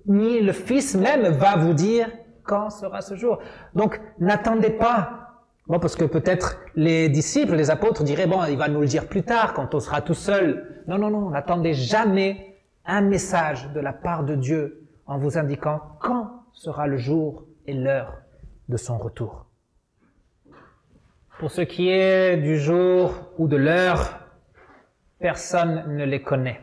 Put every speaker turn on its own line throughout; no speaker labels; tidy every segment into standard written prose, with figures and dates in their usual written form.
ni le Fils même va vous dire quand sera ce jour. Donc, n'attendez pas. Bon, parce que peut-être les disciples, les apôtres diraient, bon, il va nous le dire plus tard, quand on sera tout seul. Non, non, non, n'attendez jamais un message de la part de Dieu en vous indiquant quand sera le jour et l'heure de son retour. Pour ce qui est du jour ou de l'heure, personne ne les connaît.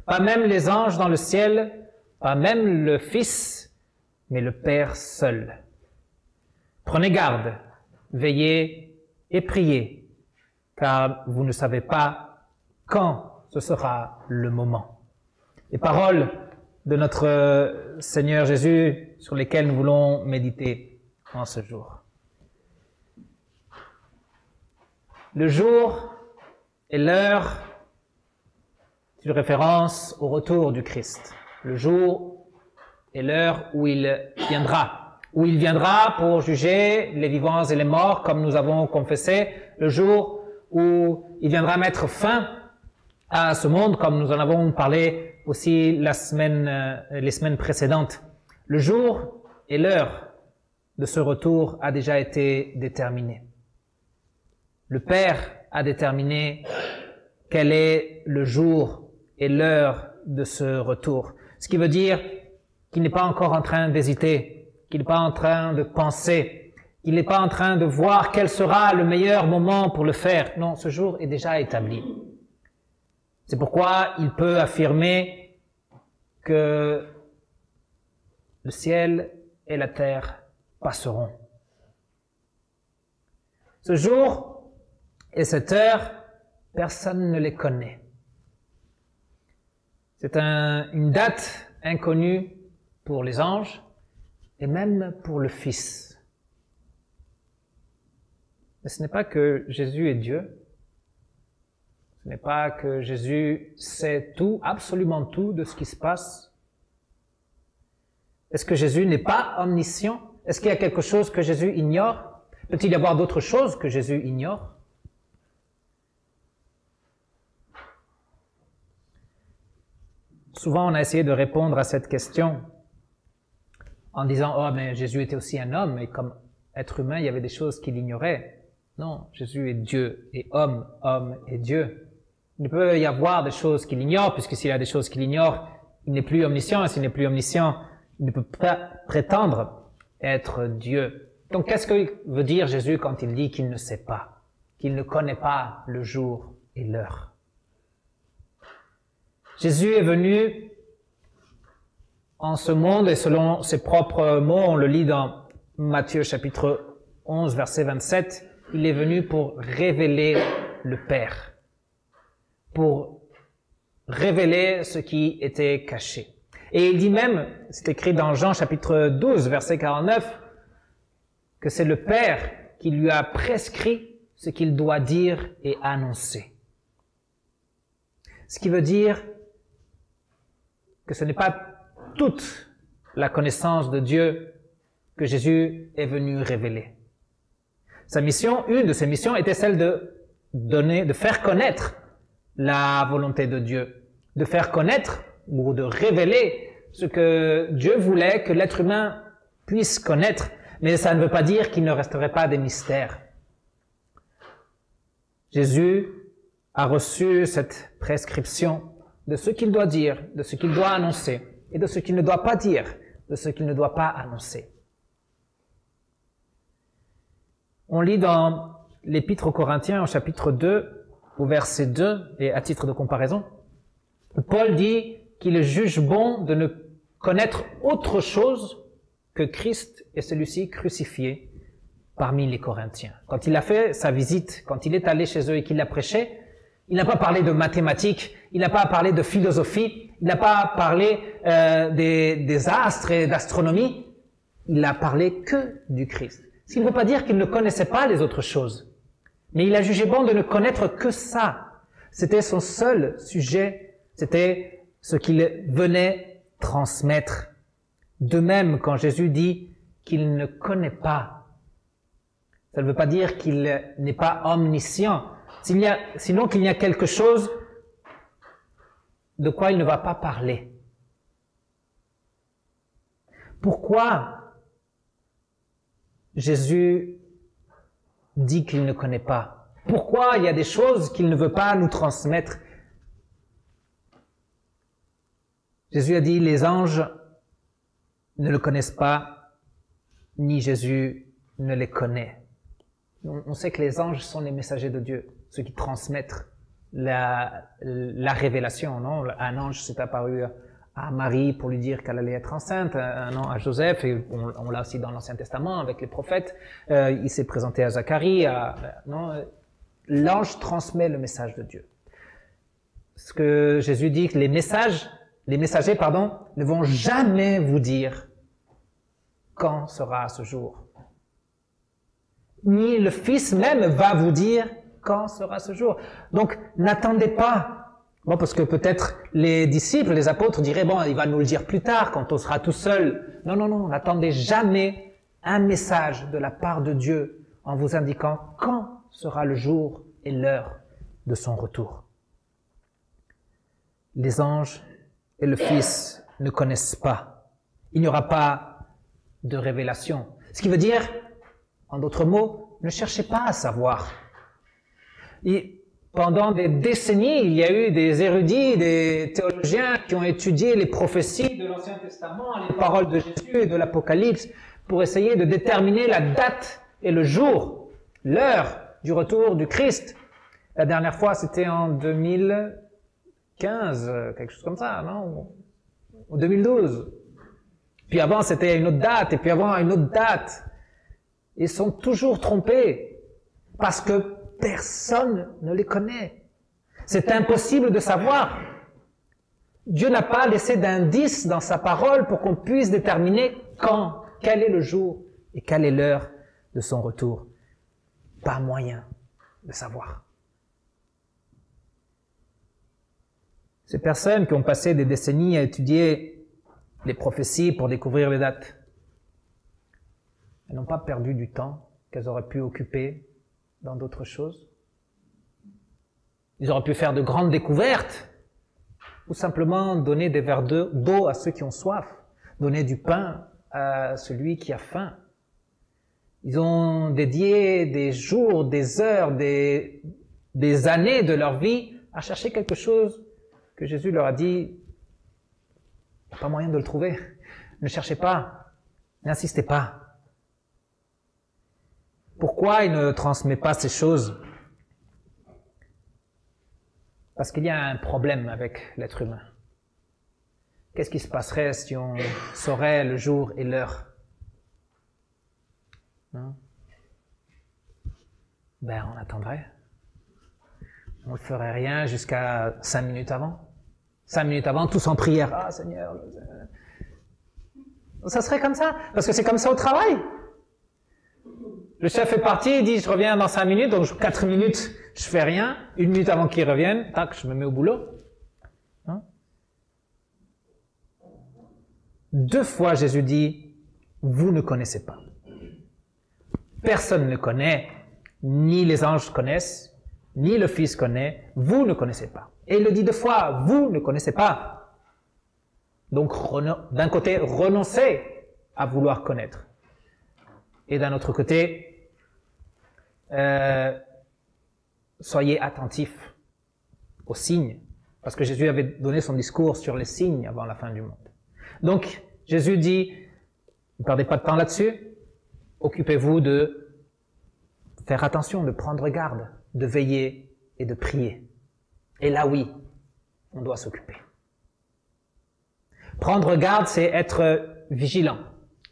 Pas même les anges dans le ciel, pas même le Fils, mais le Père seul. Prenez garde, veillez et priez, car vous ne savez pas quand ce sera le moment. Les paroles de notre Seigneur Jésus sur lesquelles nous voulons méditer en ce jour. Le jour et l'heure, c'est une référence au retour du Christ. Le jour et l'heure où il viendra pour juger les vivants et les morts, comme nous avons confessé, le jour où il viendra mettre fin à ce monde, comme nous en avons parlé aussi les semaines précédentes. Le jour et l'heure de ce retour a déjà été déterminé. Le Père a déterminé quel est le jour et l'heure de ce retour. Ce qui veut dire qu'il n'est pas encore en train d'hésiter, qu'il n'est pas en train de penser, qu'il n'est pas en train de voir quel sera le meilleur moment pour le faire. Non, ce jour est déjà établi. C'est pourquoi il peut affirmer que le ciel et la terre passeront. Ce jour et cette heure, personne ne les connaît. C'est une date inconnue pour les anges et même pour le Fils. Mais ce n'est pas que Jésus est Dieu. Ce n'est pas que Jésus sait tout, absolument tout de ce qui se passe. Est-ce que Jésus n'est pas omniscient? Est-ce qu'il y a quelque chose que Jésus ignore? Peut-il y avoir d'autres choses que Jésus ignore? Souvent, on a essayé de répondre à cette question en disant « Oh, mais Jésus était aussi un homme, et comme être humain, il y avait des choses qu'il ignorait. » Non, Jésus est Dieu, et homme est Dieu. Il peut y avoir des choses qu'il ignore, puisque s'il y a des choses qu'il ignore, il n'est plus omniscient, et s'il n'est plus omniscient, il ne peut pas prétendre être Dieu. Donc, qu'est-ce que veut dire Jésus quand il dit qu'il ne sait pas, qu'il ne connaît pas le jour et l'heure? Jésus est venu en ce monde, et selon ses propres mots, on le lit dans Matthieu chapitre 11, verset 27, il est venu pour révéler le Père, pour révéler ce qui était caché. Et il dit même, c'est écrit dans Jean chapitre 12, verset 49, que c'est le Père qui lui a prescrit ce qu'il doit dire et annoncer. Ce qui veut dire que ce n'est pas toute la connaissance de Dieu que Jésus est venu révéler. Sa mission, une de ses missions, était celle de faire connaître la volonté de Dieu, de faire connaître ou de révéler ce que Dieu voulait que l'être humain puisse connaître, mais ça ne veut pas dire qu'il ne resterait pas des mystères. Jésus a reçu cette prescription de ce qu'il doit dire, de ce qu'il doit annoncer, et de ce qu'il ne doit pas dire, de ce qu'il ne doit pas annoncer. On lit dans l'Épître aux Corinthiens, au chapitre 2, au verset 2, et à titre de comparaison, Paul dit qu'il juge bon de ne connaître autre chose que Christ et celui-ci crucifié parmi les Corinthiens. Quand il a fait sa visite, quand il est allé chez eux et qu'il a prêché, il n'a pas parlé de mathématiques, il n'a pas parlé de philosophie, il n'a pas parlé des astres et d'astronomie, il n'a parlé que du Christ. Ce qui ne veut pas dire qu'il ne connaissait pas les autres choses, mais il a jugé bon de ne connaître que ça. C'était son seul sujet, c'était ce qu'il venait transmettre. De même, quand Jésus dit qu'il ne connaît pas, ça ne veut pas dire qu'il n'est pas omniscient, sinon qu'il y a quelque chose de quoi il ne va pas parler. Pourquoi Jésus dit qu'il ne connaît pas? Pourquoi il y a des choses qu'il ne veut pas nous transmettre? Jésus a dit, les anges ne le connaissent pas, ni Jésus ne les connaît. On sait que les anges sont les messagers de Dieu, ceux qui transmettent la révélation. Non? Un ange s'est apparu à Marie pour lui dire qu'elle allait être enceinte, à Joseph, et on l'a aussi dans l'Ancien Testament avec les prophètes. Il s'est présenté à Zacharie. L'ange transmet le message de Dieu. Ce que Jésus dit, que les messagers, ne vont jamais vous dire quand sera ce jour. Ni le Fils même va vous dire quand sera ce jour. Donc, n'attendez pas. Bon, parce que peut-être les disciples, les apôtres diraient, bon, il va nous le dire plus tard, quand on sera tout seul. Non, non, non, n'attendez jamais un message de la part de Dieu en vous indiquant quand sera le jour et l'heure de son retour. Les anges et le Fils ne connaissent pas. Il n'y aura pas de révélation. Ce qui veut dire, en d'autres mots, ne cherchez pas à savoir. Pendant des décennies, il y a eu des érudits, des théologiens qui ont étudié les prophéties de l'Ancien Testament, les paroles de Jésus et de l'Apocalypse, pour essayer de déterminer la date et le jour, l'heure du retour du Christ. La dernière fois, c'était en 2015, quelque chose comme ça, non? En 2012. Puis avant, c'était à une autre date, et puis avant, à une autre date. Ils sont toujours trompés, parce que personne ne les connaît. C'est impossible de savoir. Dieu n'a pas laissé d'indice dans sa parole pour qu'on puisse déterminer quand, quel est le jour et quelle est l'heure de son retour. Pas moyen de savoir. Ces personnes qui ont passé des décennies à étudier les prophéties pour découvrir les dates, elles n'ont pas perdu du temps qu'elles auraient pu occuper dans d'autres choses. Ils auraient pu faire de grandes découvertes ou simplement donner des verres d'eau à ceux qui ont soif, donner du pain à celui qui a faim. Ils ont dédié des jours, des heures, des années de leur vie à chercher quelque chose que Jésus leur a dit, il n'y a pas moyen de le trouver. Ne cherchez pas, n'insistez pas. Pourquoi il ne transmet pas ces choses? Parce qu'il y a un problème avec l'être humain. Qu'est-ce qui se passerait si on saurait le jour et l'heure? On attendrait. On ne ferait rien jusqu'à 5 minutes avant. 5 minutes avant, tous en prière. Ah, Seigneur. Ça serait comme ça. Parce que c'est comme ça au travail. Le chef est parti, il dit, je reviens dans 5 minutes, donc 4 minutes, je fais rien. 1 minute avant qu'il revienne, tac, je me mets au boulot. 2 fois, Jésus dit, vous ne connaissez pas. Personne ne connaît, ni les anges connaissent, ni le Fils connaît, vous ne connaissez pas. Et il le dit 2 fois, vous ne connaissez pas. Donc, d'un côté, renoncez à vouloir connaître. Et d'un autre côté, soyez attentifs aux signes, parce que Jésus avait donné son discours sur les signes avant la fin du monde. Donc, Jésus dit, ne perdez pas de temps là-dessus, occupez-vous de faire attention, de prendre garde, de veiller et de prier. Et là, oui, on doit s'occuper. Prendre garde, c'est être vigilant,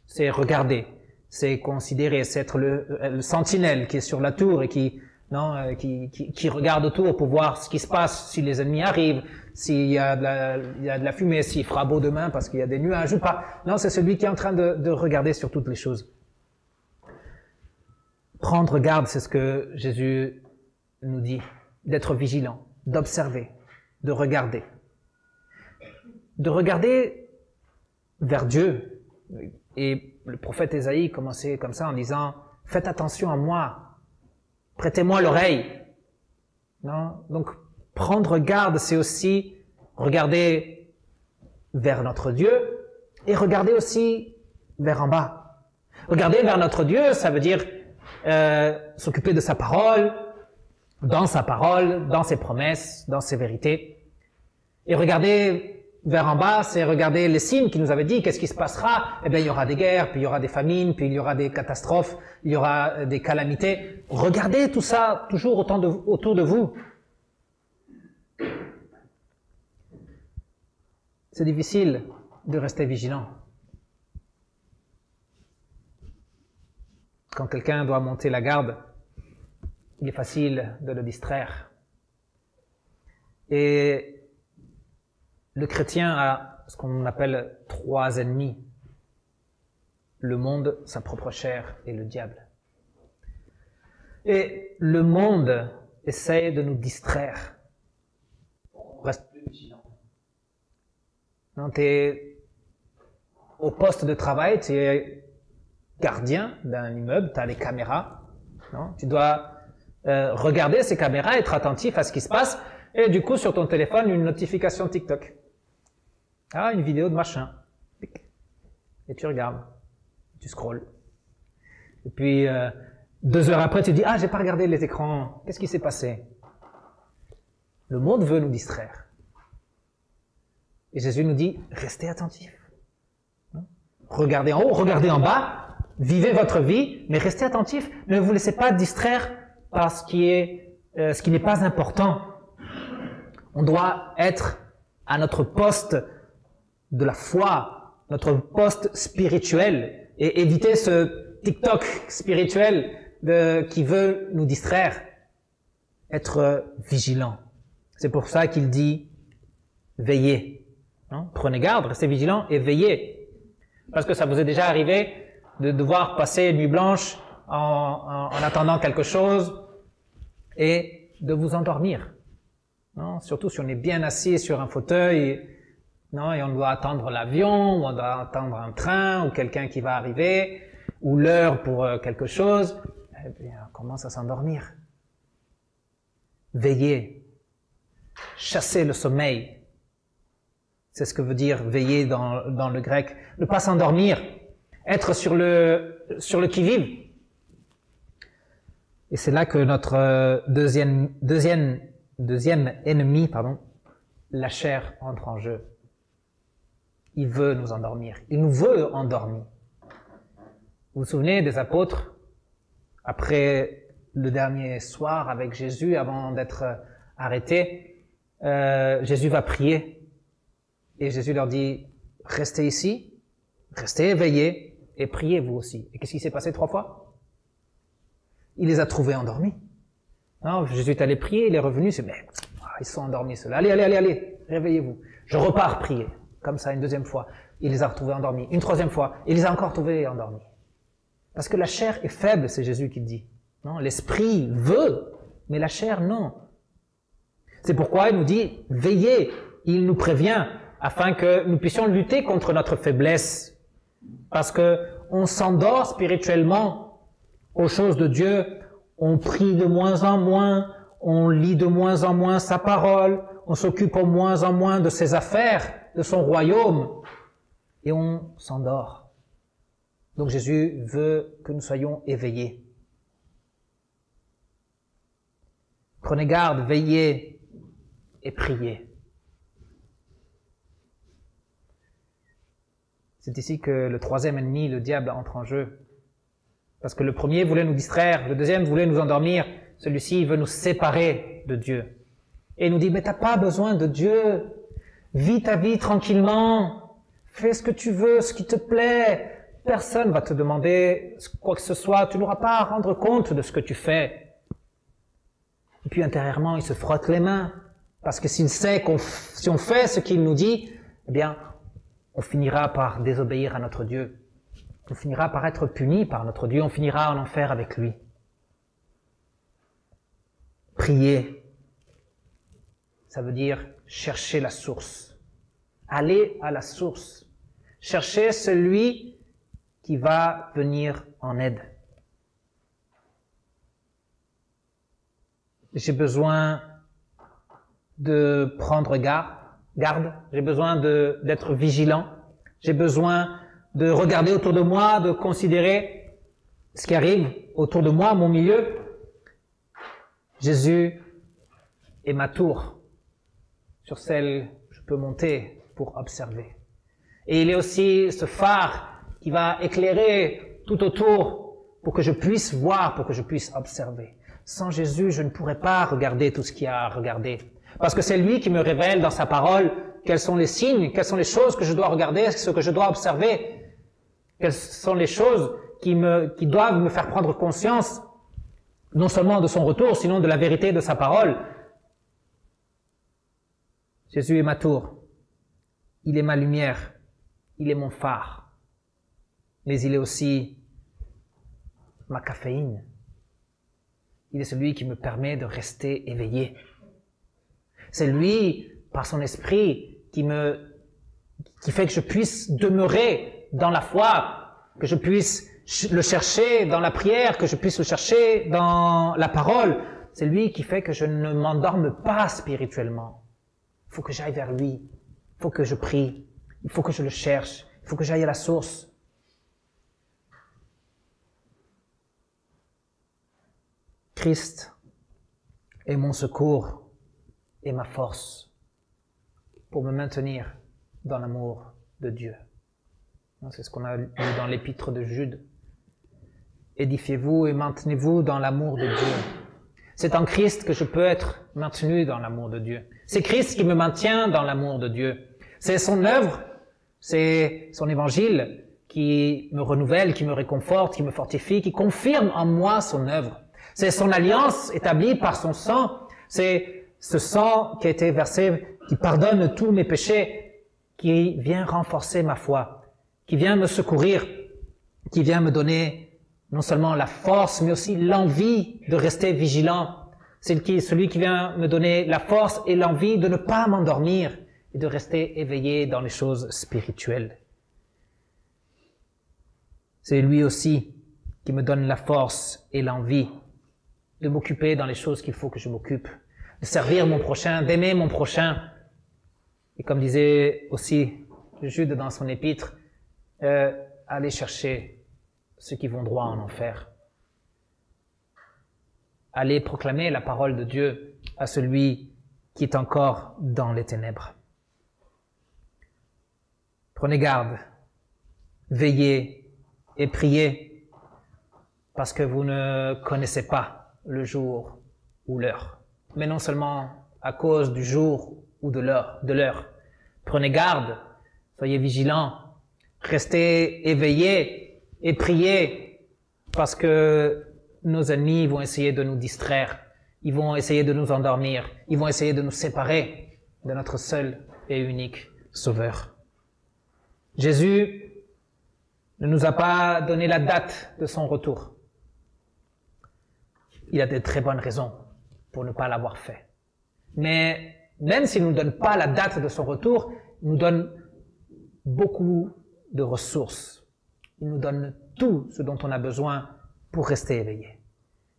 c'est regarder, c'est considérer, c'est être le sentinelle qui est sur la tour et qui regarde autour pour voir ce qui se passe, si les ennemis arrivent, s'il y a de la fumée, s'il fera beau demain parce qu'il y a des nuages ou pas. Non, c'est celui qui est en train de regarder sur toutes les choses. Prendre garde, c'est ce que Jésus nous dit, d'être vigilant, d'observer, de regarder. De regarder vers Dieu. Et le prophète Ésaïe commençait comme ça en disant, faites attention à moi, prêtez-moi l'oreille. Non? Donc, prendre garde, c'est aussi regarder vers notre Dieu et regarder aussi vers en bas. Regarder vers notre Dieu, ça veut dire s'occuper de sa parole, dans ses promesses, dans ses vérités. Et regarder vers en bas, c'est regarder les signes qu'il nous avait dit, qu'est-ce qui se passera? Eh bien, il y aura des guerres, puis il y aura des famines, puis il y aura des catastrophes, il y aura des calamités. Regardez tout ça toujours autour de vous. C'est difficile de rester vigilant. Quand quelqu'un doit monter la garde, il est facile de le distraire. Et le chrétien a ce qu'on appelle 3 ennemis. Le monde, sa propre chair et le diable. Et le monde essaie de nous distraire. On reste plus vigilant. Non, tu es au poste de travail, tu es gardien d'un immeuble, tu as les caméras. Non, tu dois regarder ces caméras, être attentif à ce qui se passe. Et du coup, sur ton téléphone, une notification TikTok. Ah, une vidéo de machin. Et tu regardes. Tu scrolles. Et puis, 2 heures après, tu dis, ah, j'ai pas regardé les écrans. Qu'est-ce qui s'est passé? Le monde veut nous distraire. Et Jésus nous dit, restez attentifs. Regardez en haut, regardez en bas. Vivez votre vie, mais restez attentifs. Ne vous laissez pas distraire par ce qui n'est pas important. On doit être à notre poste de la foi, notre poste spirituel, et éviter ce TikTok spirituel qui veut nous distraire. Être vigilant. C'est pour ça qu'il dit veillez. Hein? Prenez garde, restez vigilants et veillez. Parce que ça vous est déjà arrivé de devoir passer une nuit blanche en attendant quelque chose et de vous endormir. Non, surtout si on est bien assis sur un fauteuil, non, et on doit attendre l'avion, ou on doit attendre un train, ou quelqu'un qui va arriver, ou l'heure pour quelque chose, eh bien, on commence à s'endormir. Veillez. Chasser le sommeil. C'est ce que veut dire veiller dans le grec. Ne pas s'endormir. Être sur le qui-vive. Et c'est là que notre deuxième ennemi, la chair, entre en jeu. Il veut nous endormir. Il nous veut endormis. Vous vous souvenez des apôtres, après le dernier soir avec Jésus, avant d'être arrêté, Jésus va prier. Et Jésus leur dit, restez ici, restez éveillés et priez vous aussi. Et qu'est-ce qui s'est passé 3 fois? Il les a trouvés endormis. Non, Jésus est allé prier, il est revenu, c'est mais ils sont endormis ceux-là. Allez, réveillez-vous. Je repars prier. Comme ça, une 2e fois. Il les a retrouvés endormis. Une 3e fois. Il les a encore trouvés endormis. Parce que la chair est faible, c'est Jésus qui le dit. Non, l'esprit veut, mais la chair non. C'est pourquoi il nous dit, veillez. Il nous prévient afin que nous puissions lutter contre notre faiblesse. Parce que on s'endort spirituellement aux choses de Dieu. On prie de moins en moins, on lit de moins en moins sa parole, on s'occupe de moins en moins de ses affaires, de son royaume, et on s'endort. Donc Jésus veut que nous soyons éveillés. Prenez garde, veillez et priez. C'est ici que le 3e ennemi, le diable, entre en jeu. Parce que le premier voulait nous distraire, le 2e voulait nous endormir, celui-ci veut nous séparer de Dieu. Et il nous dit, mais t'as pas besoin de Dieu, vis ta vie tranquillement, fais ce que tu veux, ce qui te plaît, personne va te demander quoi que ce soit, tu n'auras pas à rendre compte de ce que tu fais. Et puis intérieurement, il se frotte les mains, parce que s'il sait si on fait ce qu'il nous dit, eh bien, on finira par désobéir à notre Dieu. On finira par être puni par notre Dieu, on finira en enfer avec lui. Prier, ça veut dire chercher la source. Aller à la source. Chercher celui qui va venir en aide. J'ai besoin de prendre garde, j'ai besoin d'être vigilant, j'ai besoin de regarder autour de moi, de considérer ce qui arrive autour de moi, mon milieu. Jésus est ma tour sur celle je peux monter pour observer. Et il est aussi ce phare qui va éclairer tout autour pour que je puisse voir, pour que je puisse observer. Sans Jésus, je ne pourrais pas regarder tout ce qu'il y a à regarder. Parce que c'est lui qui me révèle dans sa parole quels sont les signes, quelles sont les choses que je dois regarder, ce que je dois observer, quelles sont les choses qui doivent me faire prendre conscience, non seulement de son retour, sinon de la vérité de sa parole. Jésus est ma tour, il est ma lumière, il est mon phare, mais il est aussi ma caféine. Il est celui qui me permet de rester éveillé. C'est lui, par son esprit, qui fait que je puisse demeurer dans la foi, que je puisse le chercher dans la prière, que je puisse le chercher dans la parole. C'est lui qui fait que je ne m'endorme pas spirituellement. Il faut que j'aille vers lui. Il faut que je prie. Il faut que je le cherche. Il faut que j'aille à la source. Christ est mon secours et ma force pour me maintenir dans l'amour de Dieu. C'est ce qu'on a lu dans l'épître de Jude. Édifiez-vous et maintenez-vous dans l'amour de Dieu. C'est en Christ que je peux être maintenu dans l'amour de Dieu. C'est Christ qui me maintient dans l'amour de Dieu. C'est son œuvre, c'est son évangile qui me renouvelle, qui me réconforte, qui me fortifie, qui confirme en moi son œuvre. C'est son alliance établie par son sang. C'est ce sang qui a été versé, qui pardonne tous mes péchés, qui vient renforcer ma foi, qui vient me secourir, qui vient me donner non seulement la force, mais aussi l'envie de rester vigilant. C'est celui qui vient me donner la force et l'envie de ne pas m'endormir et de rester éveillé dans les choses spirituelles. C'est lui aussi qui me donne la force et l'envie de m'occuper dans les choses qu'il faut que je m'occupe, de servir mon prochain, d'aimer mon prochain. Et comme disait aussi Jude dans son épître, aller chercher ceux qui vont droit en enfer. Allez proclamer la parole de Dieu à celui qui est encore dans les ténèbres. Prenez garde, veillez et priez, parce que vous ne connaissez pas le jour ou l'heure. Mais non seulement à cause du jour ou de l'heure. Prenez garde, soyez vigilants, restez éveillés et priez, parce que nos ennemis vont essayer de nous distraire, ils vont essayer de nous endormir, ils vont essayer de nous séparer de notre seul et unique Sauveur. Jésus ne nous a pas donné la date de son retour. Il a de très bonnes raisons pour ne pas l'avoir fait. Mais même s'il ne nous donne pas la date de son retour, il nous donne beaucoup de ressources. Il nous donne tout ce dont on a besoin pour rester éveillé.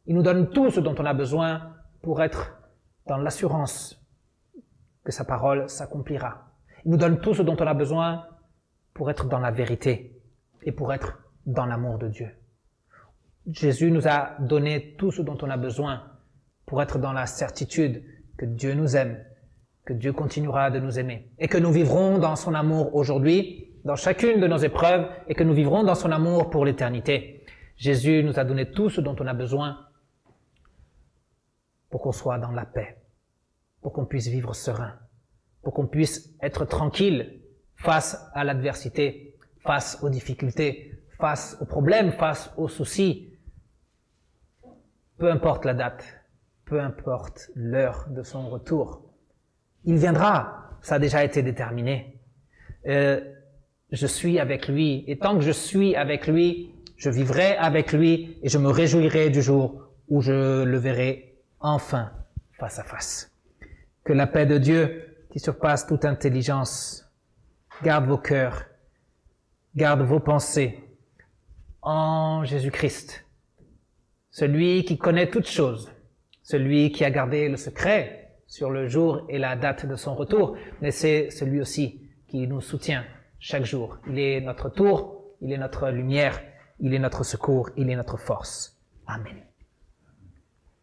Il nous donne tout ce dont on a besoin pour être dans l'assurance que sa parole s'accomplira. Il nous donne tout ce dont on a besoin pour être dans la vérité et pour être dans l'amour de Dieu. Jésus nous a donné tout ce dont on a besoin pour être dans la certitude que Dieu nous aime, que Dieu continuera de nous aimer et que nous vivrons dans son amour aujourd'hui, dans chacune de nos épreuves et que nous vivrons dans son amour pour l'éternité. Jésus nous a donné tout ce dont on a besoin pour qu'on soit dans la paix, pour qu'on puisse vivre serein, pour qu'on puisse être tranquille face à l'adversité, face aux difficultés, face aux problèmes, face aux soucis. Peu importe la date, peu importe l'heure de son retour, il viendra, ça a déjà été déterminé. Je suis avec lui, et tant que je suis avec lui, je vivrai avec lui et je me réjouirai du jour où je le verrai enfin face à face. Que la paix de Dieu, qui surpasse toute intelligence, garde vos cœurs, garde vos pensées en Jésus-Christ, celui qui connaît toutes choses, celui qui a gardé le secret sur le jour et la date de son retour, mais c'est celui aussi qui nous soutient chaque jour. Il est notre tour, il est notre lumière, il est notre secours, il est notre force. Amen.